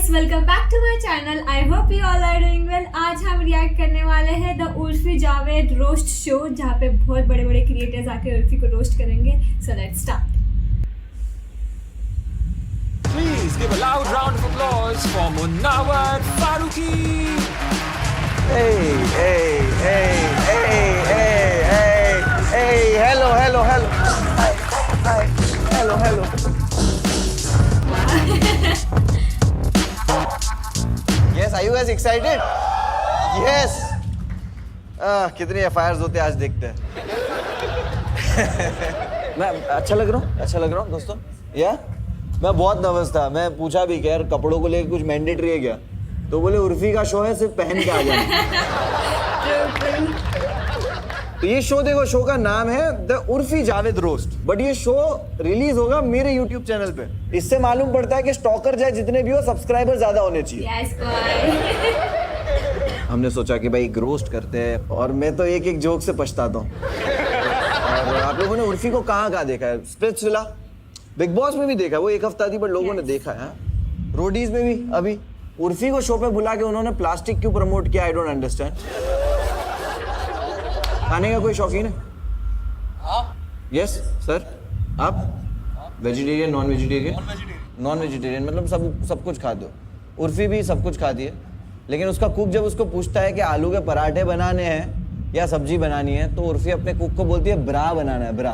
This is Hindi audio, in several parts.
Guys, welcome back to my channel. I hope you all are doing well. आज हम रिएक्ट करने वाले हैं the Urfi Javed roast show, जहाँ पे बहुत बड़े बड़े क्रिएटर्स आके उर्फी को रोस्ट करेंगे। So let's start. Please give a loud round of applause for Munawar Farooqi. Hey, hey, hey, hey, hey, hey, hey, hello, hello, hello. Hi, hi, hello, hello. Yes, are you guys excited? Yes. कितनी FIRs होते हैं आज देखते हैं. मैं अच्छा लग रहा हूँ दोस्तों. या? मैं बहुत नर्वस था. मैं पूछा भी कि यार कपड़ों को लेकर कुछ मैंडेटरी है क्या? तो बोले उर्फी का शो है, सिर्फ पहन के आ जाना. तो ये शो देखो, शो का नाम है the Urfi Javed roast, but ये शो रिलीज होगा मेरे YouTube चैनल पे. इससे मालूम पड़ता है कि स्टॉकर चाहे जितने भी हो, सब्सक्राइबर ज्यादा होने चाहिए. Yes boy. हमने सोचा कि भाई एक रोस्ट करते हैं, और मैं तो एक एक जोक से पछताता हूँ. और आप लोगों ने उर्फी को कहाँ देखा है? स्प्लिट्सविला, बिग बॉस में भी देखा, वो एक हफ्ता थी, पर लोगों ने देखा है. रोडीज में भी. अभी उर्फी को शो पे बुला के उन्होंने प्लास्टिक क्यों प्रमोट किया, आई डोंट अंडरस्टैंड. खाने का कोई शौकीन है? Yes sir. आप vegetarian, non vegetarian? Non vegetarian मतलब सब कुछ खाते हो. उर्फी भी सब कुछ खाती है, लेकिन उसका कुक जब उसको पूछता है कि आलू के पराठे बनाने हैं या सब्जी बनानी है, तो उर्फी अपने कुक को बोलती है ब्रा बनाना है, ब्रा.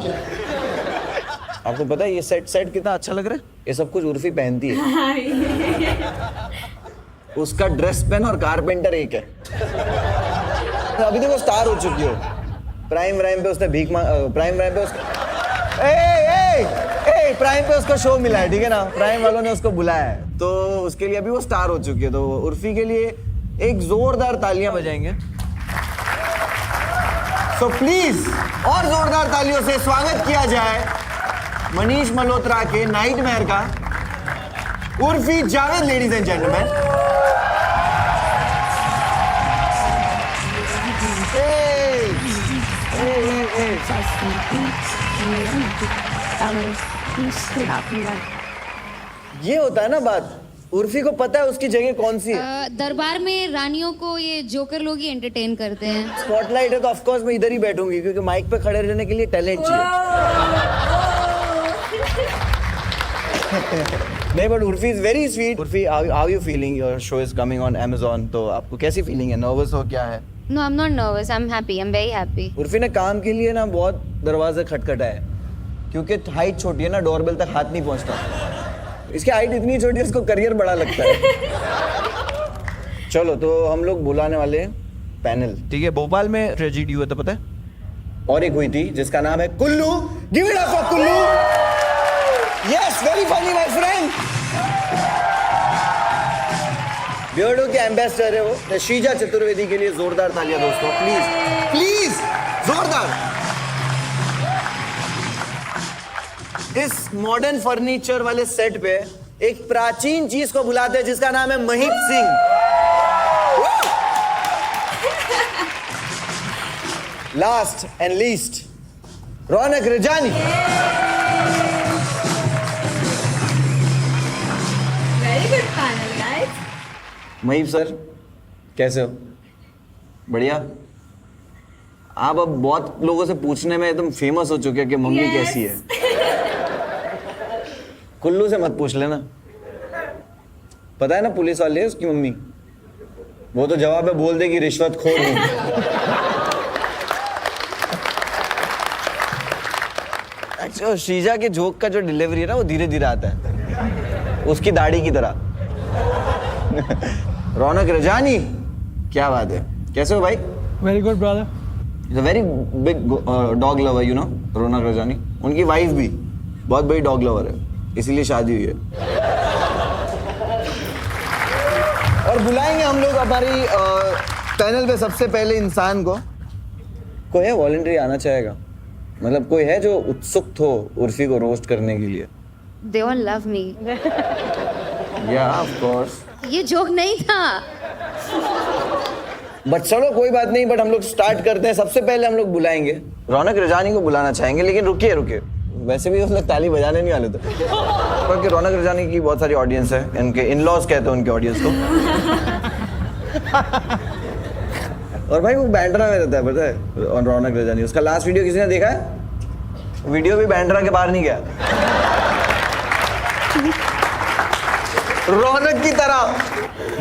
आपको पता है ये सेट कितना अच्छा लग रहा है? ये सब कुछ उर्फी पहनती है. उसका ड्रेस पेन और कारपेंटर एक है. अभी देखो स्टार हो चुकी हो. प्राइम पे उसने प्राइम पे उसको शो मिला है, ठीक है ना? प्राइम वालों ने उसको बुलाया है, तो उसके लिए अभी वो स्टार हो चुकी है. तो उर्फी के लिए एक जोरदार तालियां बजाएंगे. सो प्लीज और जोरदार तालियों से स्वागत किया जाए मनीष मल्होत्रा के नाइटमेयर का Urfi Javed. Ladies and gentleman. ये होता है ना बात. उर्फी को पता है उसकी जगह कौन सी है. दरबार में रानियों को ये जोकर लोग ही एंटरटेन करते हैं. स्पॉटलाइट है तो ऑफ कोर्स मैं इधर ही बैठूंगी, क्योंकि माइक पे खड़े रहने के लिए टैलेंट चाहिए. नहीं, but Urfi is very sweet. Urfi, how you feeling? Your show is coming on Amazon, तो आपको कैसी फीलिंग है? नर्वस हो क्या है? No, I'm not nervous. I'm happy. I'm very happy. Urfi ने काम के लिए ना बहुत दरवाजे खटखटाए, क्योंकि हाइट छोटी है ना, डोरबेल तक हाथ नहीं पहुंचता. इसकी हाइट इतनी छोटी है, उसको करियर बड़ा लगता है. चलो, तो हम लोग बुलाने वाले हैं पैनल, ठीक है? भोपाल में ट्रेजेडी हुआ था, पता है? और एक हुई थी जिसका नाम है Kullu. Give it up for Kullu. Yes, very funny my friend. Beardo के एम्बेसडर है वो. शीजा चतुर्वेदी के लिए जोरदार तालियां दोस्तों, प्लीज प्लीज, जोरदार. इस मॉडर्न फर्नीचर वाले सेट पे एक प्राचीन चीज को बुलाते हैं जिसका नाम है Mahip Singh. Last and least, Raunak Rajani. Very good panel guys. Mahip sir, कैसे हो? बढ़िया. आप अब बहुत लोगों से पूछने में एकदम फेमस हो चुके हैं कि मम्मी कैसी है. कुल्लू से मत पूछ लेना. पता है ना पुलिस वाले है उसकी मम्मी, वो तो जवाब में बोल देगी रिश्वतखोर हूं. एक्चुअली शीजा के जोक का जो डिलीवरी है ना, वो धीरे धीरे आता है, उसकी दाढ़ी की तरह. रौनक रजानी, क्या बात है, कैसे हो भाई? Very good brother. Is a very big dog lover, you know. Raunak Rajani, उनकी वाइफ भी बहुत बड़ी डॉग लवर है, इसीलिए शादी हुई है. और बुलाएंगे हम लोग हमारी पैनल पे सबसे पहले इंसान को. कोई है वॉलंटरी आना चाहेगा? मतलब कोई है जो उत्सुक हो उर्फी को रोस्ट करने के लिए? They all love me. या ऑफ कोर्स. ये जोक नहीं था. बट चलो कोई बात नहीं, बट हम लोग स्टार्ट करते हैं. सबसे पहले हम लोग बुलाएंगे रौनक रजानी को बुलाना चाहेंगे, लेकिन रुकिए, वैसे भी उस लोग ताली बजाने नहीं वाले थे. क्योंकि रौनक रजानी की बहुत सारी ऑडियंस है, इनके इन-लॉज कहते हैं उनके ऑडियंस को। और भाई वो बैंड्रा में रहता है, पता है, और रौनक रजानी। उसका लास्ट वीडियो किसी ने देखा है? वीडियो भी बैंड्रा के बाहर नहीं गया। रौनक की तरह।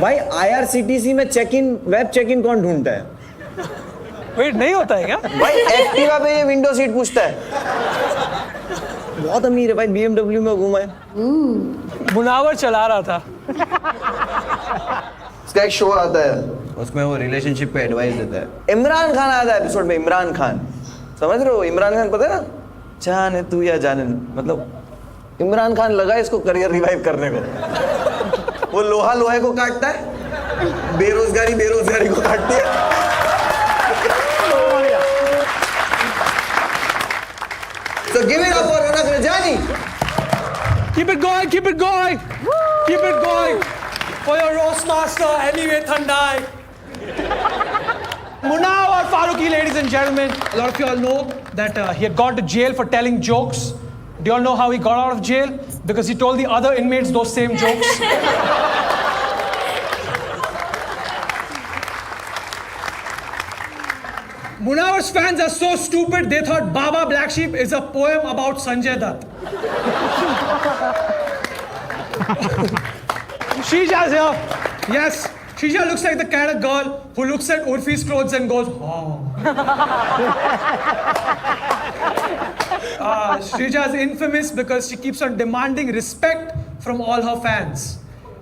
भाई IRCTC में वेब चेक इन कौन ढूंढता है? वेट नहीं होता है क्या? भाई एक्टिवा पे ये विंडो सीट पूछता है। बहुत अमीर है भाई, BMW में घूमा है। मुनावर चला रहा था। उसका एक शो आता है, उसमें वो रिलेशनशिप पे एडवाइस देता है। इमरान खान आता है एपिसोड में। इमरान खान, समझ रहे हो? इमरान खान पता है ना, जाने तू या जाने, मतलब इमरान खान लगा इसको करियर रिवाइव करने को। वो लोहे को काटता है, बेरोजगारी को काटती है। So give it up for Raunak Rajani. Keep it going, keep it going, keep it going for your roast master, Anyway Thandai. Munawar Farooqi, ladies and gentlemen. A lot of you all know that he had gone to jail for telling jokes. Do you all know how he got out of jail? Because he told the other inmates those same jokes. Munawar's fans are so stupid, they thought Baba Black Sheep is a poem about Sanjay Dutt. Sheeja's here. Yes, Sheeja looks like the kind of girl who looks at Urfi's clothes and goes, oh. Sheeja is infamous because she keeps on demanding respect from all her fans.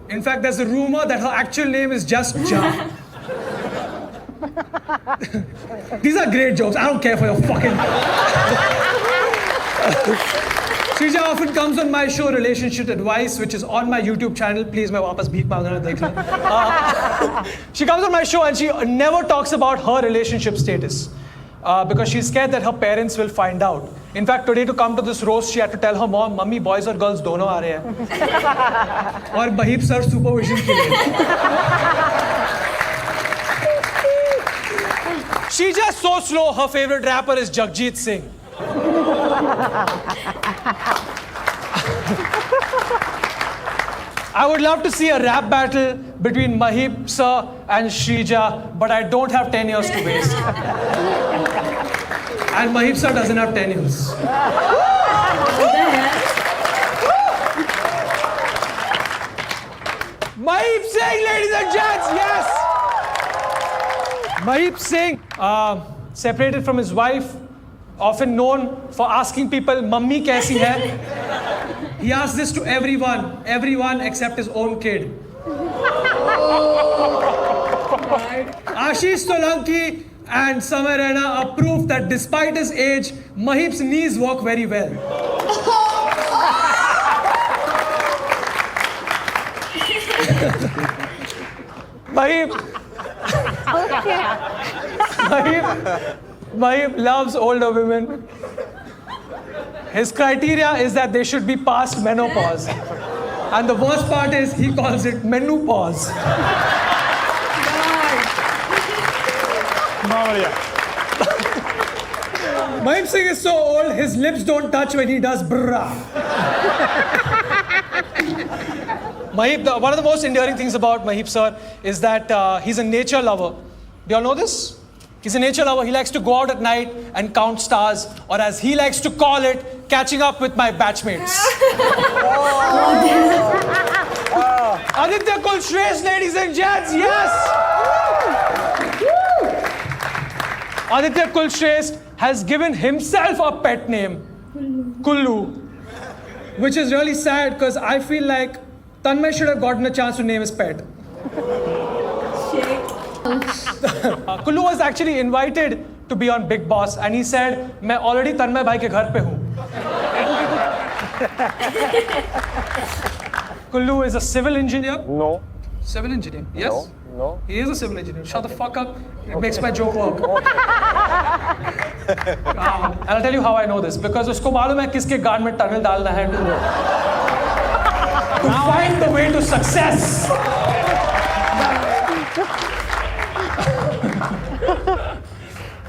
In fact, there's a rumor that her actual name is just Ja. These are great jokes. I don't care for your fucking... Sheeja often comes on my show Relationship Advice, which is on my YouTube channel. Please, मैं वापस भीख मांग रहा हूँ, देख लो. She comes on my show and she never talks about her relationship status because she's scared that her parents will find out. In fact, today to come to this roast, she had to tell her mom, "Mummy, boys और girls दोनों आ रहे हैं." और Mahib sir supervision के लिए. She's just so slow. Her favorite rapper is Jagjit Singh. I would love to see a rap battle between Mahib sir and Shrija, but I don't have 10 years to waste. And Mahib sir doesn't have 10 years. Mahib Singh, ladies and gents, yes! Mahib Singh, separated from his wife, often known for asking people, "Mummy kaisi hai?" He asks this to everyone except his own kid. Ashish Solanki and Samay Raina are proof that despite his age, Mahib's knees work very well. Mahib loves older women. His criteria is that they should be past menopause. And the worst part is he calls it menopause. Mahib Singh is so old, his lips don't touch when he does brrrah. Mahib, one of the most endearing things about Mahib sir is that he's a nature lover. Do you all know this? He's a nature lover. He likes to go out at night and count stars, or as he likes to call it, catching up with my batchmates. Aditya Kulshrestha, ladies and gents, yes! Aditya Kulshrestha has given himself a pet name, Kullu, which is really sad because I feel like Tanmay should have gotten a chance to name his pet. Kullu was actually invited to be on Big Boss and he said, "मैं already Tanmay भाई के घर पे हूँ." Kullu is a civil engineer. No. Civil engineer. Yes. No. He is a civil engineer. Shut the fuck up. It makes my joke work. And I'll tell you how I know this. Because उसको मालूम है किसके गार्ड में टनल डालना है to find the way to success.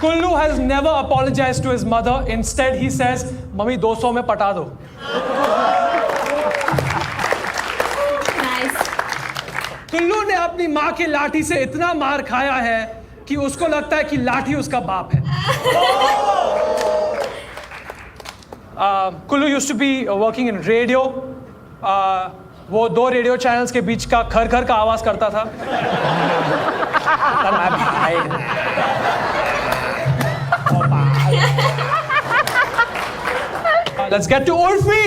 Kullu has never apologized to his mother. Instead, he says, "Mummy, 200 में पटा दो." कुल्लू ने अपनी माँ की लाठी से इतना मार खाया है कि उसको लगता है कि लाठी उसका बाप है. Kullu used to be working in radio. वो 2 रेडियो चैनल्स के बीच का खर खर का आवाज करता था. Let's get to Urfi.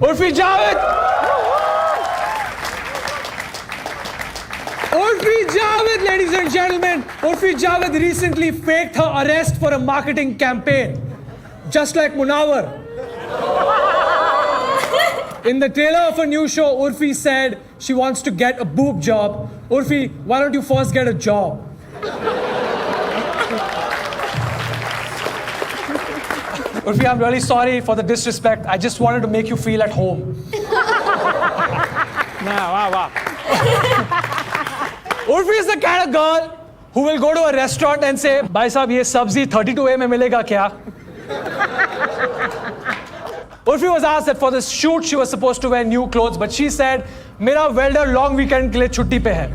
Urfi Javed. Urfi Javed, ladies and gentlemen. Urfi Javed recently faked her arrest for a marketing campaign, just like Munawar. In the trailer of a new show, Urfi said she wants to get a boob job. Urfi, why don't you first get a job? Urfi, I'm really sorry for the disrespect. I just wanted to make you feel at home. Wow. Urfi is the kind of girl who will go to a restaurant and say, "Bhai sahab, ye sabzi 32A mein milega kya?" Urfi was asked that for this shoot she was supposed to wear new clothes, but she said, "Mera welder long weekend ke liye छुट्टी पे है."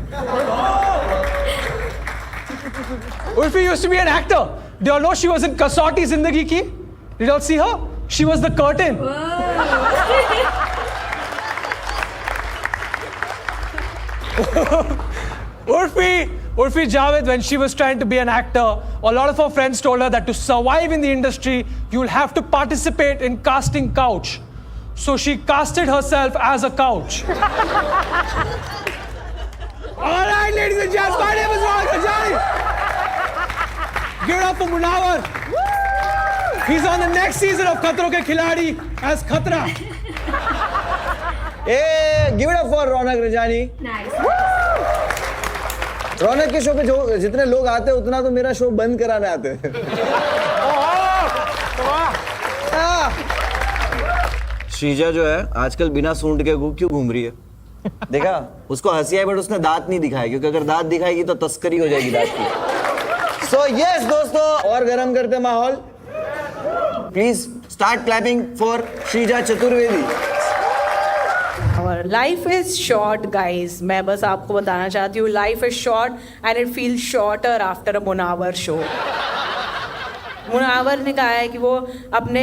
Urfi used to be an actor. Do you all know she was in Kasauti Zindagi Ki? Did you all see her? She was the curtain. Urfi Javed, when she was trying to be an actor, a lot of her friends told her that to survive in the industry, you'll have to participate in casting couch. So she casted herself as a couch. All right, ladies and gents, my name is Ronak Rajani. Give it up for Munawar. He's on the next season of Khatron Ke Khiladi as Khatra. Hey, give it up for Raunak Rajani. Nice. रौनक के शो पे जो जितने लोग आते हैं उतना तो मेरा शो बंद कराने आते हैं. श्रीजा जो है आजकल बिना सूंड के क्यों घूम रही है? देखा, उसको हंसी आई बट उसने दांत नहीं दिखाए, क्योंकि अगर दांत दिखाएगी तो तस्करी हो जाएगी दांत की. सो यस दोस्तों, और गरम करते माहौल. Please start clapping for Shreeja Chaturvedi. Life is short guys. मैं बस आपको बताना चाहती हूँ, life is short and it feel shorter after a Munawar show. Munawar ने कहा है कि वो अपने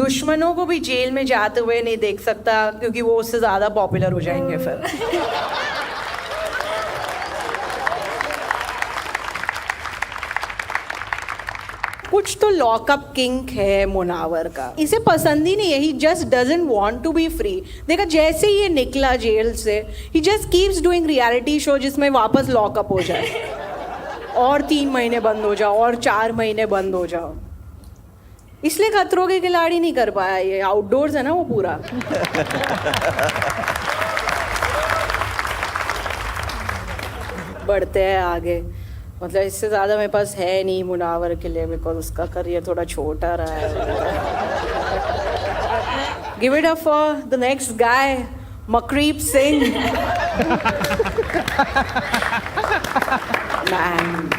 दुश्मनों को भी जेल में जाते हुए नहीं देख सकता, क्योंकि वो उससे ज़्यादा पॉपुलर हो जाएंगे फिर. कुछ तो लॉकअप किंक है मुनावर का. इसे पसंद ही नहीं है. He just doesn't want to be free. देखा, जैसे ही ये निकला जेल से, he just keeps doing reality show जिसमें वापस लॉकअप हो जाए, और 3 महीने बंद हो जाओ, और 4 महीने बंद हो जाओ. इसलिए खतरों के खिलाड़ी नहीं कर पाया. ये आउटडोर्स है ना वो पूरा. बढ़ते हैं आगे. मतलब इससे ज़्यादा मेरे पास है नहीं मुनावर के लिए, बिकॉज उसका करियर थोड़ा छोटा रहा है. Give it up for the next guy, मकरीब Singh. Man,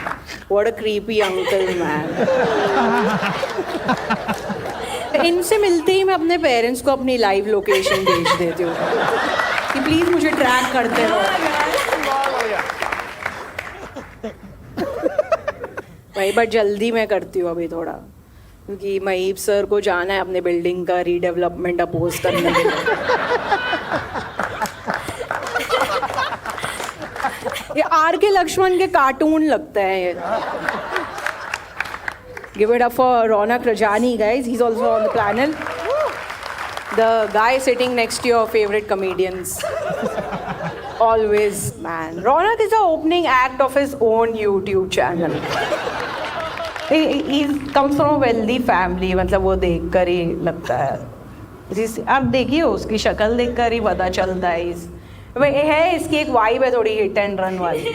what a creepy uncle man. इनसे मिलते ही मैं अपने पेरेंट्स को अपनी लाइव लोकेशन भेज देती हूँ कि प्लीज़ मुझे ट्रैक करते रहो. भाई बट जल्दी मैं करती हूँ अभी थोड़ा, क्योंकि महीप सर को जाना है अपने बिल्डिंग का रीडेवलपमेंट अपोज करने के लिए. ये आर के लक्ष्मण के कार्टून लगते हैं ये. Give it up for Raunak Rajani guys. He is also on the panel. The guy sitting next to your favourite comedians. Always, man. Ronak is the opening act of his own YouTube channel. He comes from a wealthy family. मतलब वो देख कर ही लगता है. आप देखिए उसकी शक्ल देख कर ही पता चलता है. है इसकी एक वाइब है थोड़ी हिट एंड रन वाली.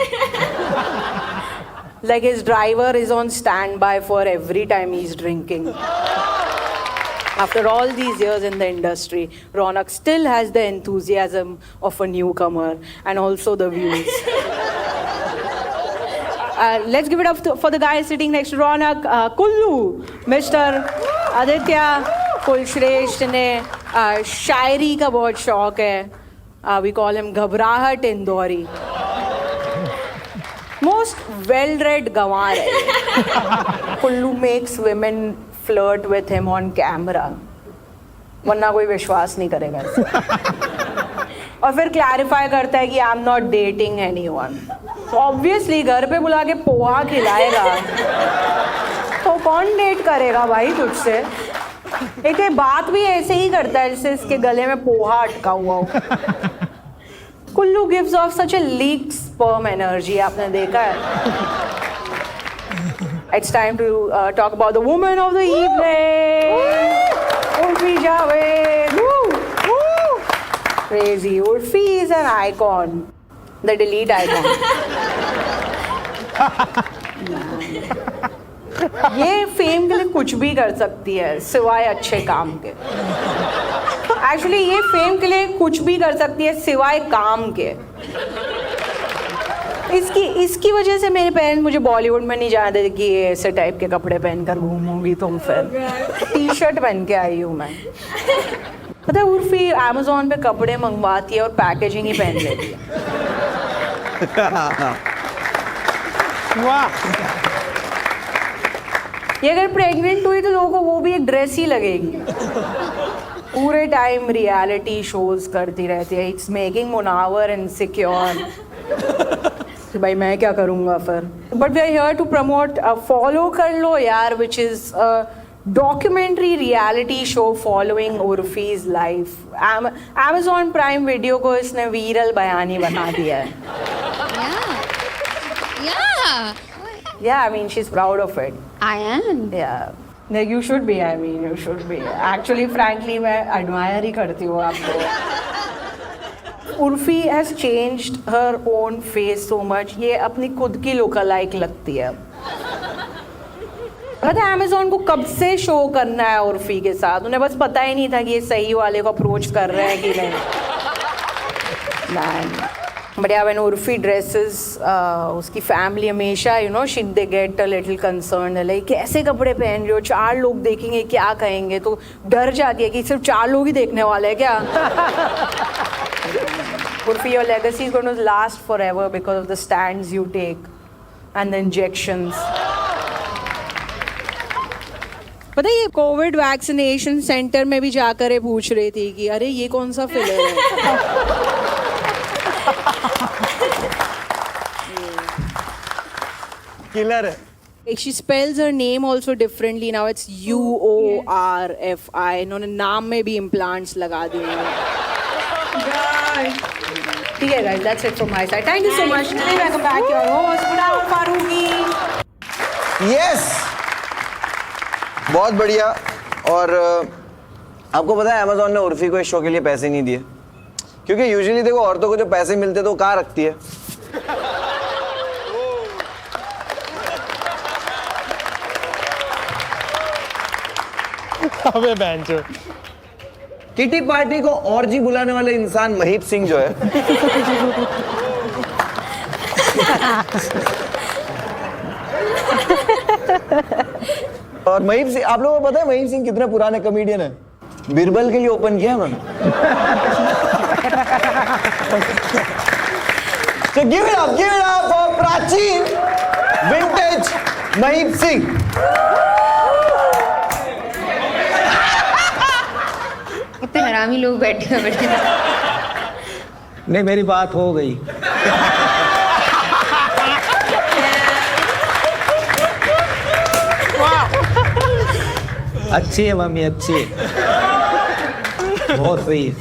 Like his driver is on standby for every time he's drinking. After all these years in the industry, Ronak still has the enthusiasm of a newcomer and also the views. Let's give it up for the guy sitting next to Ronak, Kullu, Mr. Aditya Kulshresht ने शायरी का बहुत शौक है. We call him घबराहट इंदौरी. Most well-read गंवार है. Kullu makes women flirt with him on camera. वरना कोई विश्वास नहीं करेगा इसे. और फिर क्लैरिफाई करता है कि I am not dating anyone. Obviously घर पे बुला के पोहा खिलाएगा तो कौन डेट करेगा भाई तुझसे. एक बात भी ऐसे ही करता है जैसे इसके गले में पोहा अटका हुआ हो. Kullu gives of such A leaked sperm energy. आपने देखा है. It's time to talk about the woman of the evening. Urfi Javed. Woo! Woo! Crazy. Urfi is an icon. The delete icon. ये फेम के लिए कुछ भी कर सकती है सिवाय अच्छे काम के. एक्चुअली ये फेम के लिए कुछ भी कर सकती है सिवाय काम के. इसकी वजह से मेरे पेरेंट्स मुझे बॉलीवुड में नहीं जाने देते कि ये ऐसे टाइप के कपड़े पहनकर घूमूंगी तुम. फिर टी शर्ट पहन के आई हूँ मैं. पता है उर्फी अमेज़ॉन पे कपड़े मंगवाती है और पैकेजिंग ही पहन लेती है. वाह. ये अगर प्रेग्नेंट हुई तो लोगों को वो भी एक ड्रेस ही लगेगी. पूरे टाइम रियलिटी शोज करती रहती है. It's making Munawar insecure. भाई मैं क्या करूँगा फिर. But we are here to promote. Follow कर लो यार, which is documentary reality show following उर्फीज लाइफ. Amazon प्राइम वीडियो को इसने वीरल बयानी बना दिया है. Yeah, I mean she's proud of it. I am. Yeah. You should be. I mean you should be. Actually, frankly, मैं admire ही करती हूँ आपको. Urfi has changed her own face so much. ये अपनी खुद की lookalike लगती है. पता है Amazon को कब से शो करना है उर्फी के साथ. उन्हें बस पता ही नहीं था कि ये सही वाले को अप्रोच कर रहे हैं कि नहीं. Man. But yeah, when Urfi dresses, उसकी फैमिली हमेशा they get a little concerned. Like कैसे कपड़े पहन रहे हो, 4 लोग देखेंगे क्या कहेंगे. तो डर जाती है कि सिर्फ 4 लोग ही देखने वाले हैं क्या. Urfi, your legacy is going to last forever because of the stands you take and the injections. पता है ये कोविड वैक्सीनेशन सेंटर में भी जाकर ये पूछ रही थी कि अरे ये कौन सा फिलर है. किलर है. She spells her name also differently now. It's UORFI. इन्होंने नाम में भी implants लगा दिए हैं. ठीक है guys, that's it from my side. Thank you so much. Welcome back your host Munawar Farooqi. Yes. बहुत बढ़िया. और आपको पता है Amazon ने उर्फी को इस शो के लिए पैसे नहीं दिए, क्योंकि यूजुअली देखो औरतों को जो पैसे मिलते तो वो कहाँ रखती है. अबे बैंचो. किटी पार्टी को ऑर्जी बुलाने वाले इंसान महीप सिंह जो है और महीप सिंह, आप लोगों को पता है महीप सिंह कितने पुराने कॉमेडियन है. बीरबल के लिए ओपन किया उन्होंने. So give it up for प्राचीन विंटेज महीप सिंह. कितने हरामी लोग बैठे हैं. नहीं, मेरी बात हो गई. अच्छी है मम्मी, अच्छी है, बहुत सही है.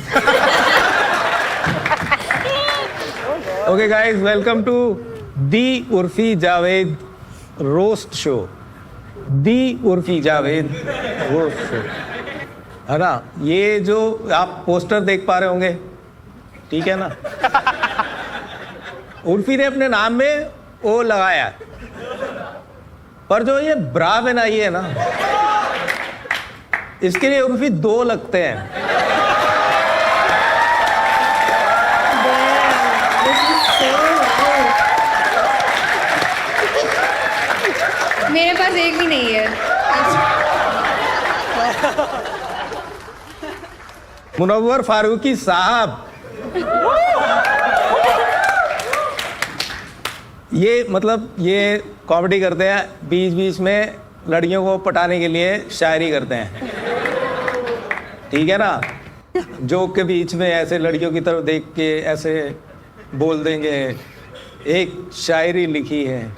Okay guys, welcome to the Urfi Javed roast show. The Urfi Javed roast show है ना. ये जो आप पोस्टर देख पा रहे होंगे, ठीक है ना, उर्फी ने अपने नाम में ओ लगाया, पर जो ये ब्रा बनाई है ना, इसके लिए उर्फी 2 लगते हैं. मेरे पास एक भी नहीं है. मुनव्वर फारूकी साहब, ये मतलब ये कॉमेडी करते हैं, बीच बीच में लड़कियों को पटाने के लिए शायरी करते हैं, ठीक है ना। जोक के बीच में ऐसे लड़कियों की तरफ देख के ऐसे बोल देंगे, एक शायरी लिखी है।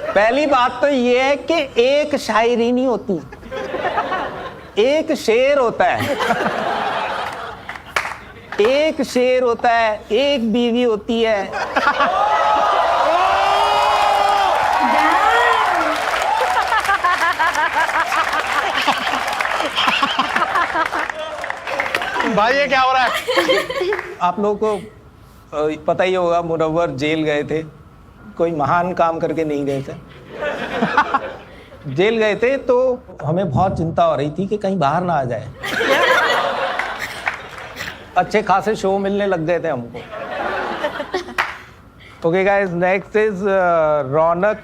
पहली बात तो ये है कि एक शायरी नहीं होती, एक शेर होता है। एक शेर होता है, एक बीवी होती है। भाई ये क्या हो रहा है? आप लोगों को पता ही होगा, मुनव्वर जेल गए थे, कोई महान काम करके नहीं गए थे। जेल गए थे तो हमें बहुत चिंता हो रही थी कि कहीं बाहर ना आ जाए। अच्छे खासे शो मिलने लग गए थे हमको। ओके गाइस, नेक्स्ट इज रौनक।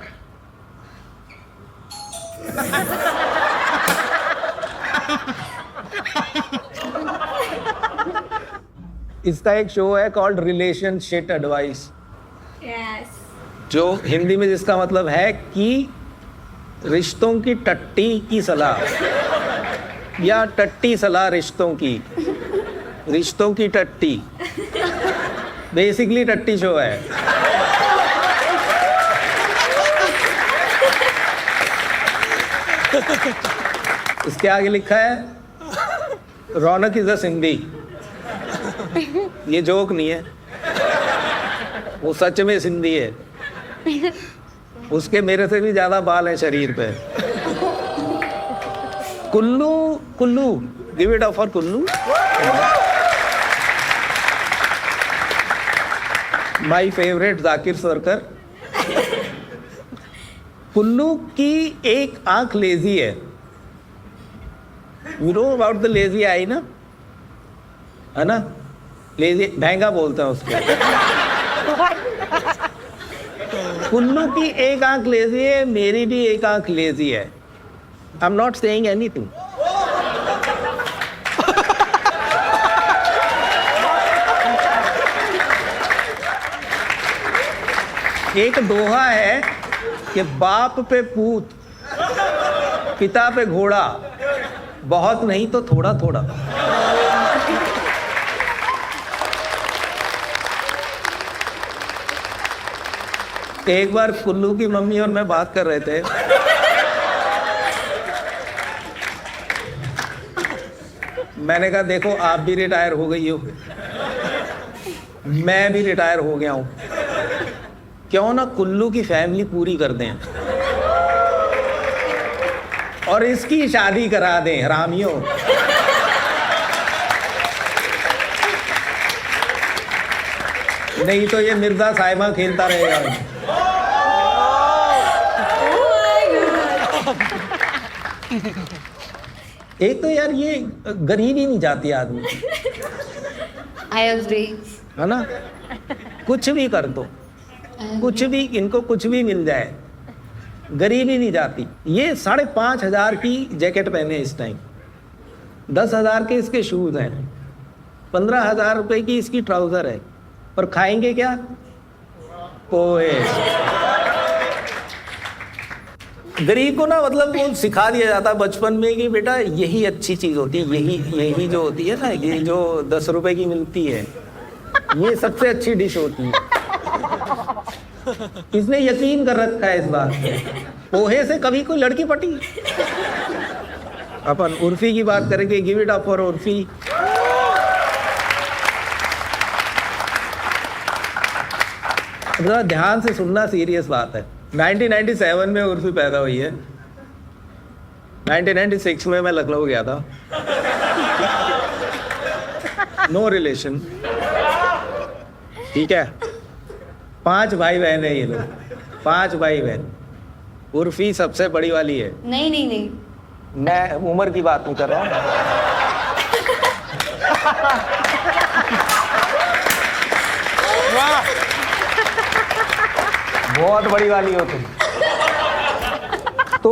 इसका एक शो है कॉल्ड रिलेशनशिप एडवाइस, यस, जो हिंदी में जिसका मतलब है कि रिश्तों की टट्टी की सलाह या टट्टी सलाह रिश्तों की टट्टी। बेसिकली टट्टी शो है। इसके आगे लिखा है रौनक इज अ सिंधी। ये जोक नहीं है, वो सच में सिंधी है। उसके मेरे से भी ज्यादा बाल हैं शरीर पे। Kullu, Kullu, give it up for Kullu. My favourite Zakir Sarkar. Kullu की एक आंख लेजी है। You know about the lazy eye ना, है ना? लेजी महंगा बोलते हैं उसको। कुल्लू की एक आंख लेजी है, मेरी भी एक आंख लेजी है। I am not saying anything. एक दोहा है कि बाप पे पूत, पिता पे घोड़ा, बहुत नहीं तो थोड़ा थोड़ा। एक बार कुल्लू की मम्मी और मैं बात कर रहे थे। मैंने कहा देखो आप भी रिटायर हो गई हो, मैं भी रिटायर हो गया हूं, क्यों ना कुल्लू की फैमिली पूरी कर दें और इसकी शादी करा दें हरामियों। नहीं तो ये मिर्जा साहिबा खेलता रहेगा। एक तो यार ये गरीबी नहीं जाती आदमी, आई एग्री, है ना? कुछ भी कर दो, कुछ भी, इनको कुछ भी मिल जाए, गरीबी नहीं जाती। ये 5,500 की जैकेट पहने इस टाइम, 10,000 के इसके शूज हैं, 15,000 रुपए की इसकी ट्राउजर है, पर खाएंगे क्या? पोहे। गरीब को ना मतलब वो सिखा दिया जाता है बचपन में कि बेटा यही अच्छी चीज होती है, यही जो होती है ना, ये जो 10 रुपए की मिलती है, ये सबसे अच्छी डिश होती है। इसने यकीन कर रखा है इस बात पे। पोहे से कभी कोई लड़की पटी? अपन उर्फी की बात करेंगे, give it up for Urfi. ध्यान से सुनना, सीरियस बात है। 1997 में उर्फी पैदा हुई है। 1996 में मैं लखनऊ गया था। नो रिलेशन, ठीक है? 5 भाई बहन है ये लोग, 5 भाई बहन। उर्फी सबसे बड़ी वाली है। नहीं नहीं नहीं, मैं उम्र की बात नहीं कर रहा हूँ। बहुत बड़ी वाली हो तुम। तो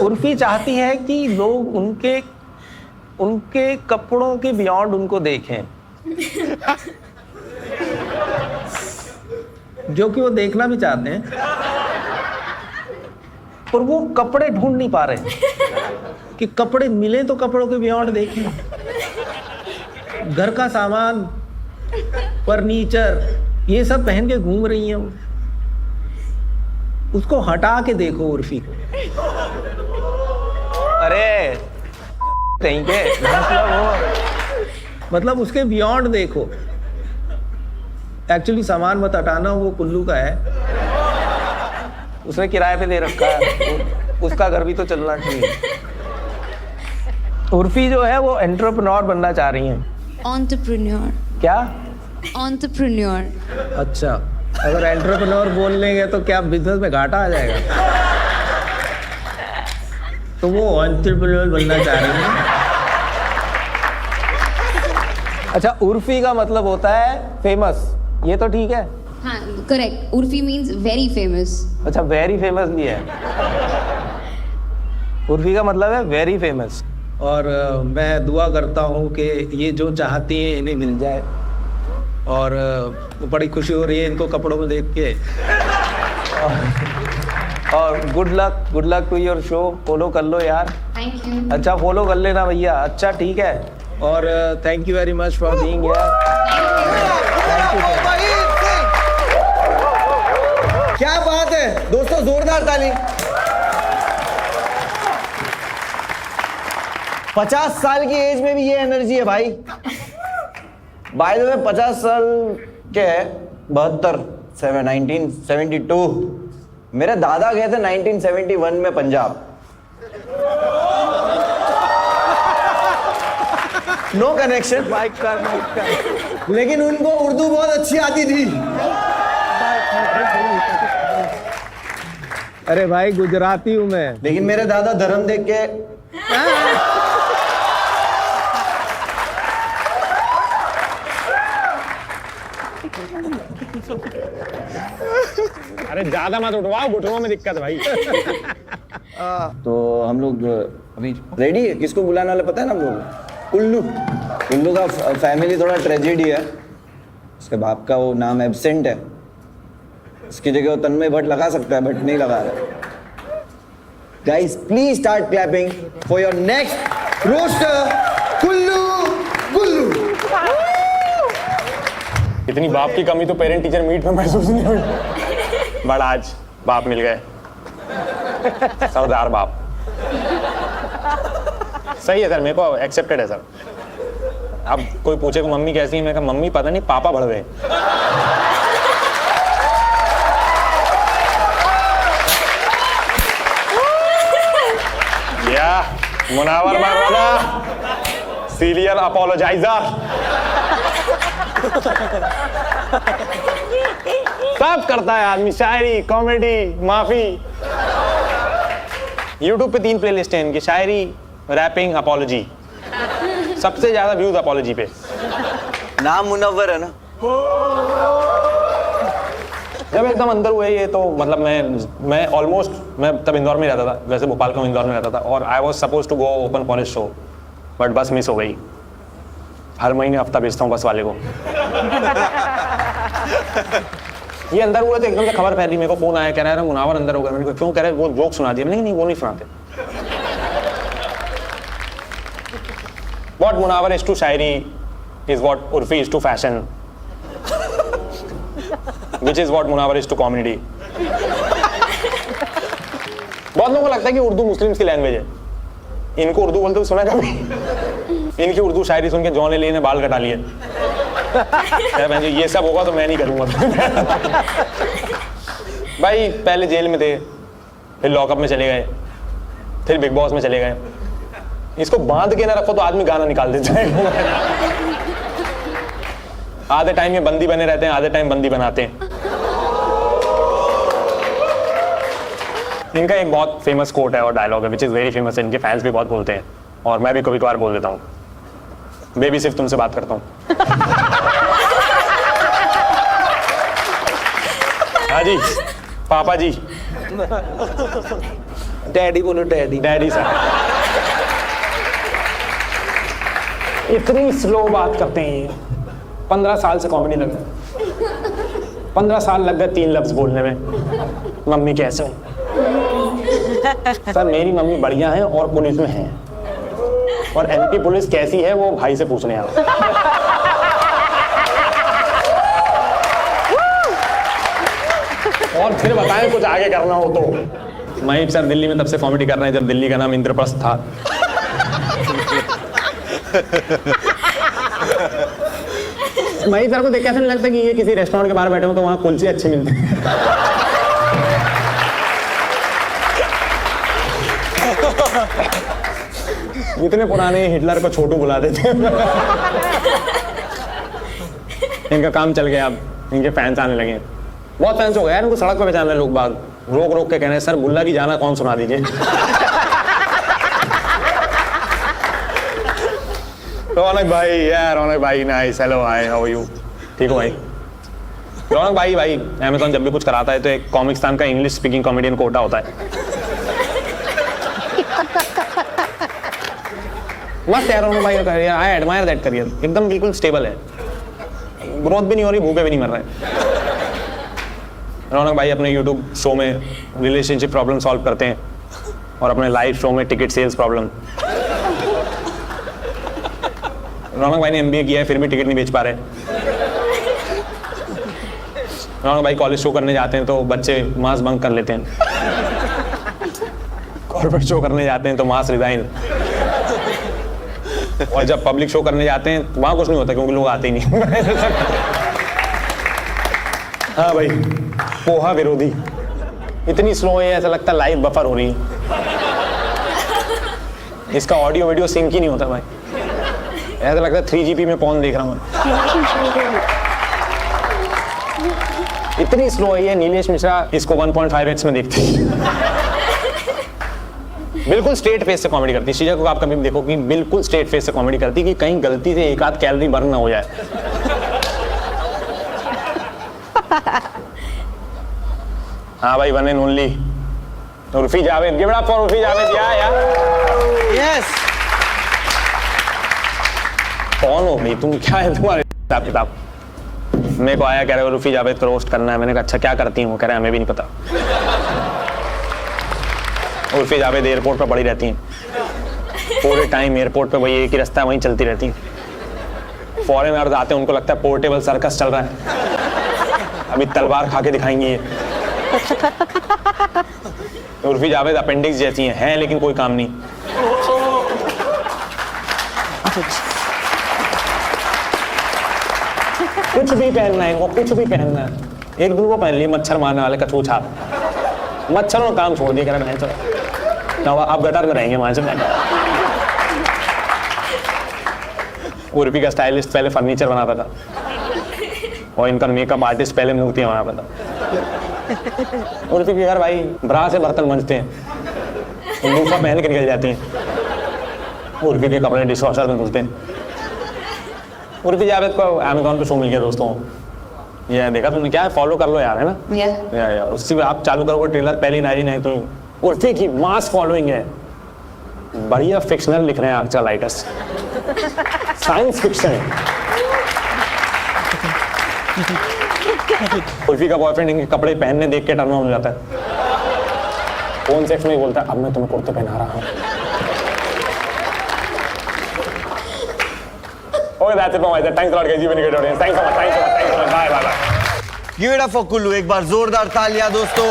उर्फी चाहती है कि लोग उनके कपड़ों के बियॉन्ड उनको देखें। जो कि वो देखना भी चाहते हैं, पर वो कपड़े ढूंढ नहीं पा रहे कि कपड़े मिले तो कपड़ों के बियॉन्ड देखें। घर का सामान, फर्नीचर, ये सब पहन के घूम रही हैं वो। उसको हटा के देखो उर्फी को। अरे कहीं के मतलब उसके बियॉन्ड देखो। एक्चुअली सामान मत हटाना, वो कुल्लू का है, उसने किराए पे दे रखा है, उसका घर भी तो चलना चाहिए। उर्फी जो है वो एंटरप्रेन्योर बनना चाह रही हैं। एंटरप्रेन्योर। क्या? एंटरप्रेन्योर। अच्छा, अगर एंटरप्रेन्योर बोल लेंगे तो क्या बिजनेस में घाटा आ जाएगा? तो वो एंटरप्रेन्योर बनना चाह रही हैं। अच्छा, उर्फी का मतलब होता है फेमस, ये तो ठीक है। हाँ correct, Urfi means very famous. अच्छा, वेरी फेमस भी है। उर्फी का मतलब है वेरी फेमस। और मैं दुआ करता हूँ कि ये जो चाहती हैं इन्हें मिल जाए। और बड़ी खुशी हो रही है इनको कपड़ों में देख के। और good luck to your show. Follow कर लो यार। Thank you. अच्छा, फॉलो कर लेना भैया। अच्छा ठीक है। और thank you very much for being here. क्या बात है दोस्तों, जोरदार ताली। 50 साल की एज में भी ये एनर्जी है भाई। बाय द वे 50 साल के 1972 मेरे दादा गए थे 1971 में पंजाब। नो कनेक्शन, लेकिन उनको उर्दू बहुत अच्छी आती थी। अरे भाई गुजराती हूँ मैं। लेकिन मेरे दादा धर्म देख के अरे ज्यादा मत उठवाओ, घुटनों में दिक्कत है भाई। तो हम लोग अभी रेडी है। किसको बुलाने वाला पता है ना हम लोग? कुल्लू। कुल्लू का फैमिली थोड़ा ट्रेजेडी है। उसके बाप का वो नाम एब्सेंट है, इसकी जगह वो तन्मय भट्ट लगा सकता है, बट नहीं लगा रहा। Guys please start clapping for your next roaster Kullu. इतनी बाप की कमी तो पेरेंट टीचर मीट में महसूस नहीं हुई, बट आज बाप मिल गए। सरदार बाप। सही है सर, मेरे को एक्सेप्टेड है सर। अब कोई पूछे कि मम्मी कैसी है, मैं कहा मम्मी पता नहीं, पापा बढ़ गए। या मुनावर माय ब्रदर, सीरियल अपोलोजाइजर। सब करता है आदमी, शायरी, कॉमेडी, माफी। YouTube पे 3 प्लेलिस्ट हैं इनकी, शायरी, रैपिंग, अपॉलॉजी। सबसे ज्यादा व्यूज अपॉलॉजी पे। नाम मुनव्वर है ना? जब एकदम अंदर हुए ये तो मतलब मैं ऑलमोस्ट, मैं तब इंदौर में रहता था, वैसे भोपाल का इंदौर में रहता था, और I was suppose to go open for his show, but बस मिस हो गई। हर महीने हफ्ता भेजता हूँ बस वाले को। ये अंदर हुए तो एकदम से खबर फैली, मेरे को फोन आया, कह रहा है मुनावर अंदर हो गया। मैंने कहा क्यों? कह रहे वो जोक सुना दिया। मैंने नहीं, वो नहीं सुनाते। What Munawar is to Shayari is what Urfi is to fashion, which is what Munawar is to comedy. बहुत लोगों को लगता है कि उर्दू मुस्लिम्स की लैंग्वेज है। इनको उर्दू बोलते हुए सुना कभी? इनकी उर्दू शायरी सुन के जॉन ले ने बाल कटा लिए। ये सब होगा तो मैं नहीं करूंगा। भाई पहले जेल में थे, फिर लॉकअप में चले गए, फिर बिग बॉस में चले गए। इसको बांध के ना रखो तो आदमी गाना निकाल देता है। आधे टाइम ये बंदी बने रहते हैं, आधे टाइम बंदी बनाते हैं। इनका एक बहुत फेमस कोट है और डायलॉग है, विच इज वेरी फेमस। इनके फैंस भी बहुत बोलते हैं और मैं भी कभी कभार बोल देता हूँ। बेबी सिर्फ तुमसे बात करता हूँ। हाँ जी, पापा जी। डैडी बोलो, डैडी। Daddy sir. इतनी स्लो बात करते हैं ये। 15 साल से कॉमेडी लग रहा है। 15 साल लग गए 3 लफ्ज बोलने में। मम्मी कैसे हो? सर मेरी मम्मी बढ़िया है और पुलिस में है, और एमपी पुलिस कैसी है वो भाई से पूछने आओ। और फिर बताएं कुछ आगे करना हो तो। महीप सर दिल्ली में तब से कॉमेडी कर रहे हैं जब दिल्ली का नाम इंद्रप्रस्थ था। महीप सर को देख के ऐसा नहीं लगता कि ये किसी रेस्टोरेंट के बाहर बैठे हो तो वहाँ कुलचे अच्छे मिलते हैं। इतने पुराने हिटलर को छोटू बुला देते। इनका काम चल गया, अब इनके फैंस आने लगे। बहुत फैंस हो गए यार, इनको सड़क पे पहचान रहे लोग बाग, रोक रोक के कह रहे हैं सर बुल्ला की जाना कौन सुना दीजिए। रौनक भाई, यार रौनक भाई nice, hello hi how are you? ठीक हो भाई? रौनक भाई अमेज़न जब भी कुछ कराता है तो एक कॉमिक्सतान का इंग्लिश स्पीकिंग कॉमेडियन कोटा होता है। मस्त यार रौनक भाई का career, I admire that career. एकदम बिल्कुल स्टेबल है, ग्रोथ भी नहीं हो रही, भूखे भी नहीं मर रहे। रौनक भाई अपने यूट्यूब शो में रिलेशनशिप प्रॉब्लम सॉल्व करते हैं और अपने लाइव शो में टिकट सेल्स प्रॉब्लम। रौनक भाई ने MBA किया है फिर भी टिकट नहीं बेच पा रहे। रौनक भाई कॉलेज शो करने जाते हैं तो बच्चे मास बंक कर लेते हैं, कॉर्पोरेट शो करने जाते हैं तो मास रिजाइन, और जब पब्लिक शो करने जाते हैं वहां कुछ नहीं होता क्योंकि लोग आते ही नहीं। हाँ भाई, पोहा विरोधी इतनी स्लो है ऐसा लगता है लाइव बफर हो रही है। इसका ऑडियो वीडियो सिंक ही नहीं होता भाई, ऐसा लगता है 3GP में पॉर्न देख रहा हूँ। इतनी स्लो है ये। नीलेश मिश्रा इसको 1.5x में देखते हैं। बिल्कुल स्ट्रेट फेस से कॉमेडी करती है। शीजा को आप कभी देखो कि बिल्कुल स्ट्रेट फेस से कॉमेडी करती है कि कहीं गलती से एक आध कैलोरी बर्न ना हो जाए। हाँ भाई, one and only Urfi Javed. Give it up for Urfi Javed. यार यस। कौन हो भाई तुम? क्या है तुम्हारे हिसाब किताब? मेरे को आया कह रहे हो उर्फी जावेद को रोस्ट करना है। मैंने कहा अच्छा क्या करती हूँ? कह रहे हमें भी नहीं पता। उर्फी जावेद एयरपोर्ट पर पड़ी रहती हैं पूरे टाइम। एयरपोर्ट पे वही एक ही रास्ता है, वहीं चलती रहती हैं। फॉरेनर्स आते हैं उनको लगता है पोर्टेबल सर्कस चल रहा है, अभी तलवार खा के दिखाएंगी ये। उर्फी जावेद अपेंडिक्स जैसी हैं लेकिन कोई काम नहीं। कुछ भी पहनना है इनको, कुछ भी पहनना है। एक दिन वो पहन लिए मच्छर मारने वाले कछू छाप, मच्छरों काम छोड़ दिया। कह रहे हैं चलो आप गटर में रहेंगे वहां से। उर्फी का स्टाइलिस्ट पहले फर्नीचर बनाता था और इनका मेकअप आर्टिस्ट पहले मूर्तियां बनाता था। उर्फी के घर भाई ब्रा से बर्तन मंजते हैं, लूफा पहन के निकल जाती हैं। उर्फी के कपड़े डिशवॉशर में धुलते हैं। उर्फी जावेद को अमेज़न पे शो मिल गया दोस्तों। ये देखा तुमने? क्या फॉलो कर लो यार, है ना? या उससे भी आप चालू करोगे ट्रेलर पहली नारी नहीं तो उर्फी की मास फॉलोइंग है। बढ़िया फिक्शनल लिख रहे हैं आजकल राइटर्स, साइंस फिक्शन है। उर्फी का बॉयफ्रेंड इनके कपड़े पहनने देख के टर्न ऑन हो जाता है। फोन सेक्स में बोलता है अब मैं तुम्हें कुर्ते पहना रहा हूँ। Okay, that's it from my side. Thanks a lot, guys. You've been a great audience. Thanks so much. Thanks so much. Thanks so much. Bye, bye, bye. Give it up for Kullu. एक बार जोरदार तालियां दोस्तों।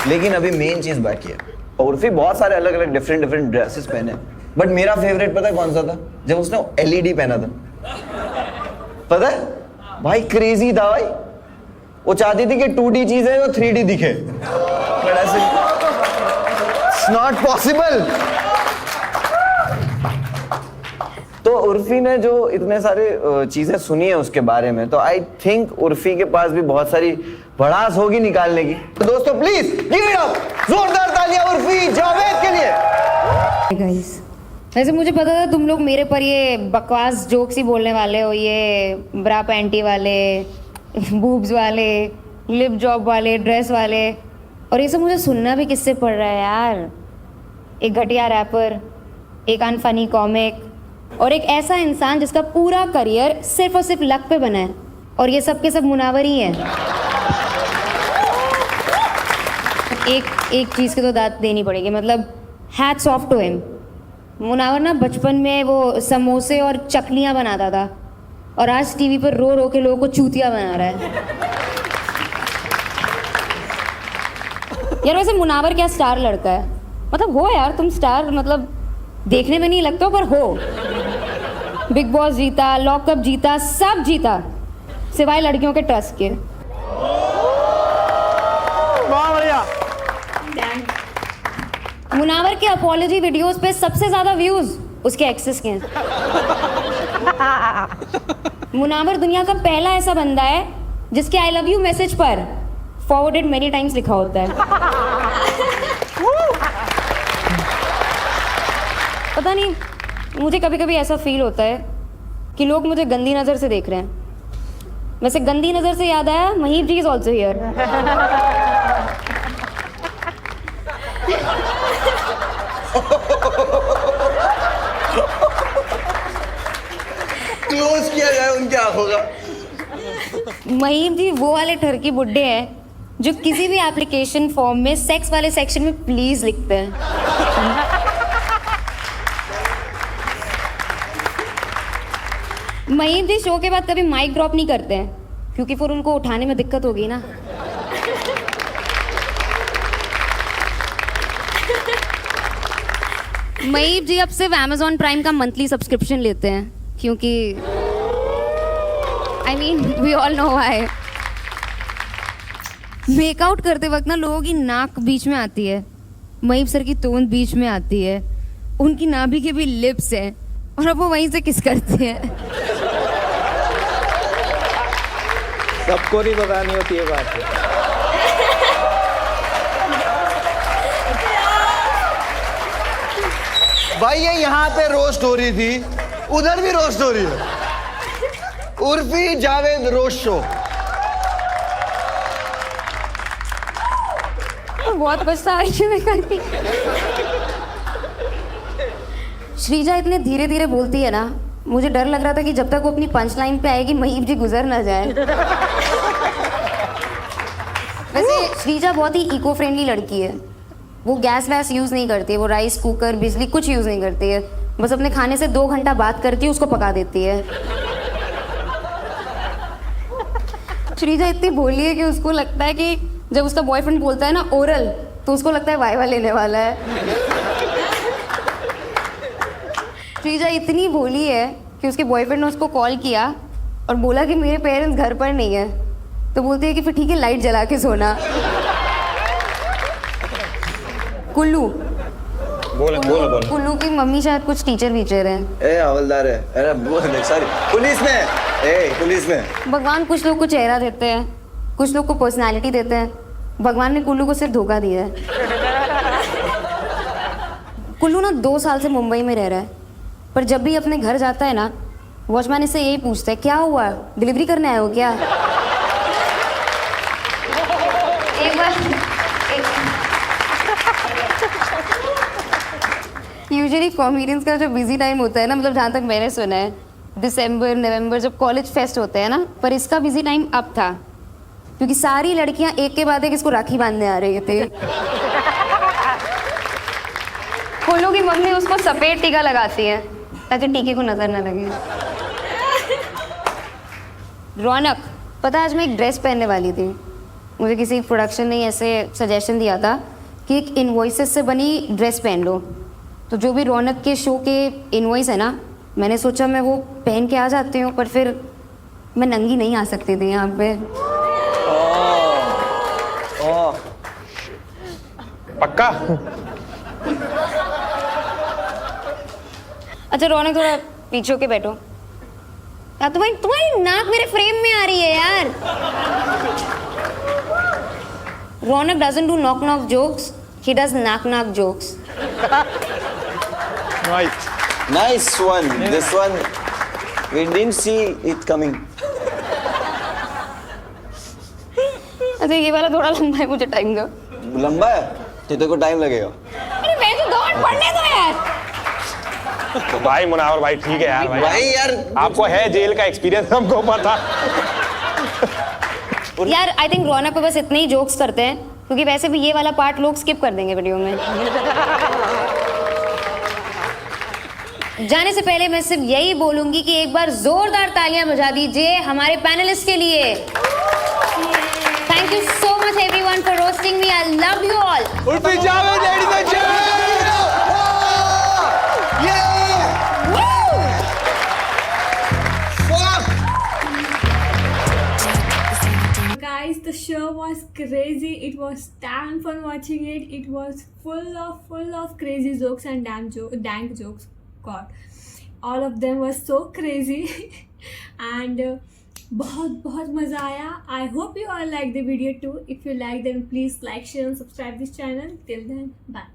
लेकिन अभी मेन चीज बाकी है। उर्फी बहुत सारे अलग अलग डिफरेंट ड्रेसेस पहने, बट मेरा फेवरेट पता है कौन सा था? जब उसने LED पहना था। पता है भाई, क्रेजी था भाई। वो चाहती थी कि 2D चीज है वो 3D दिखे, बट ऐसे इट्स नॉट पॉसिबल। तो उर्फी ने जो इतने सारे चीजें सुनी है उसके बारे में, तो आई थिंक उर्फी के पास भी बहुत सारी भड़ास होगी निकालने की। तो दोस्तों प्लीज गिव इट अप, जोरदार तालियां उर्फी जावेद के लिए। गाइस, वैसे मुझे पता था तुम लोग मेरे पर ये बकवास जोक्स ही बोलने वाले हो, ये ब्रा पैंटी वाले, बूब्स वाले, लिप जॉब वाले, ड्रेस वाले, और ये सब मुझे सुनना भी किससे पड़ रहा है यार। एक घटिया रैपर, एक अनफनी कॉमिक, और एक ऐसा इंसान जिसका पूरा करियर सिर्फ और सिर्फ लक पे बना है। और ये सब के सब मुनावर ही हैं। एक चीज़ की तो दाद देनी पड़ेगी, मतलब hats off to him. Munawar ना बचपन में वो समोसे और चकलियाँ बनाता था और आज टीवी पर रो रो के लोगों को चूतिया बना रहा है। यार वैसे मुनावर क्या स्टार लड़का है, मतलब हो यार तुम स्टार, मतलब देखने में नहीं लगते हो पर हो। बिग बॉस जीता, लॉकअप जीता, सब जीता सिवाय लड़कियों के ट्रस्ट के। बहुत बढ़िया। मुनावर के अपॉलॉजी वीडियोस पे सबसे ज्यादा व्यूज उसके एक्सेस के हैं। मुनावर दुनिया का पहला ऐसा बंदा है जिसके आई लव यू मैसेज पर फॉरवर्डेड मेनी टाइम्स लिखा होता है। पता नहीं, मुझे कभी कभी ऐसा फील होता है कि लोग मुझे गंदी नज़र से देख रहे हैं। वैसे गंदी नज़र से याद आया, महीप जी इज ऑल्सो हियर। क्लोज किया जाए उनकी आंखों का। महीप जी वो वाले ठरकी बुड्ढे हैं जो किसी भी एप्लीकेशन फॉर्म में सेक्स वाले सेक्शन में प्लीज लिखते हैं। महीप जी शो के बाद कभी माइक ड्रॉप नहीं करते हैं क्योंकि फिर उनको उठाने में दिक्कत होगी ना। महीप जी अब सिर्फ Amazon प्राइम का मंथली सब्सक्रिप्शन लेते हैं क्योंकि I mean, we all know why. Make-out करते वक्त ना लोगों की नाक बीच में आती है, महीप सर की तोंद बीच में आती है, उनकी नाभि के भी लिप्स हैं और अब वो वहीं से किस करते हैं। सबको नहीं बतानी होती है बात। भाई ये यहाँ पे रोस्ट हो रही थी, उधर भी रोस्ट हो रही है। Urfi Javed roast show. बहुत पछता रही मैं करती। श्रीजा इतने धीरे धीरे बोलती है ना, मुझे डर लग रहा था कि जब तक वो अपनी पंच लाइन पे आएगी महीप जी गुजर ना जाए। वैसे श्रीजा बहुत ही इको फ्रेंडली लड़की है, वो गैस वैस यूज़ नहीं करती है, वो राइस कुकर बिजली कुछ यूज़ नहीं करती है, बस अपने खाने से 2 घंटा बात करती है, उसको पका देती है। श्रीजा इतनी भोली है कि उसको लगता है कि जब उसका बॉयफ्रेंड बोलता है ना ओरल तो उसको लगता है वाइवा लेने वाला है। श्रीजा इतनी भोली है कि उसके बॉयफ्रेंड ने उसको कॉल किया और बोला कि मेरे पेरेंट्स घर पर नहीं है, तो बोलती है कि फिर ठीक है लाइट जला के सोना। कुल्लू कुल्लू की मम्मी शायद कुछ टीचर वीचर हैं। ए हवलदार है, अरे सॉरी पुलिस में, पुलिस में। भगवान कुछ लोग को चेहरा देते हैं, कुछ लोग को पर्सनालिटी देते हैं। भगवान ने कुल्लू को सिर्फ धोखा दिया है। कुल्लू ना 2 साल से मुंबई में रह रहा है, पर जब भी अपने घर जाता है ना वॉचमैन इससे यही पूछता है क्या हुआ, डिलीवरी करने आए हो क्या। एक बार यूजुअली कॉमेडियंस का जो बिजी टाइम होता है ना, मतलब जहाँ तक मैंने सुना है दिसंबर नवंबर जब कॉलेज फेस्ट होते हैं ना, पर इसका बिजी टाइम अब था क्योंकि सारी लड़कियां एक के बाद एक इसको राखी बांधने आ रही थी। कुल्लू की मम्मी उसको सफेद टीका लगाती है ताकि टीके को नजर न लगे। रौनक, पता आज मैं एक ड्रेस पहनने वाली थी, मुझे किसी प्रोडक्शन ने ऐसे सजेशन दिया था कि एक इनवॉइसेस से बनी ड्रेस पहन लो, तो जो भी रौनक के शो के इनवॉइस है ना, मैंने सोचा मैं वो पहन के आ जाती हूँ, पर फिर मैं नंगी नहीं आ सकती थी यहाँ पे। पक्का? अच्छा रौनक थोड़ा पीछे के बैठो यार, तुम्हारी नाक मेरे फ्रेम में आ रही है यार। रौनक doesn't do knock knock jokes, he does knock knock jokes. Right. Nice one. This one we didn't see it coming. अच्छा ये वाला थोड़ा लंबा है, मुझे टाइम दो। लंबा है तो तेरे को टाइम लगेगा। अरे मैं तो दौड़ पढ़ने दो यार। तो भाई मुनावर भाई ठीक है यार, भाई यार आपको है जेल का एक्सपीरियंस, हमको पता। यार आई थिंक रौनक पे बस इतने ही जोक्स करते हैं क्योंकि वैसे भी ये वाला पार्ट लोग स्किप कर देंगे वीडियो में। जाने से पहले मैं सिर्फ यही बोलूंगी कि एक बार जोरदार तालियां बजा दीजिए हमारे पैनलिस्ट के लिए। Thank you so much everyone for roasting me, I love you all. Urfi Javed ladies and Guys, the show was crazy. It was damn fun watching it. It was full of crazy jokes and dank jokes. God, all of them were so crazy and बहुत मज़ा आया. I hope you all like the video too. If you like, then please like, share and subscribe this channel. Till then, bye.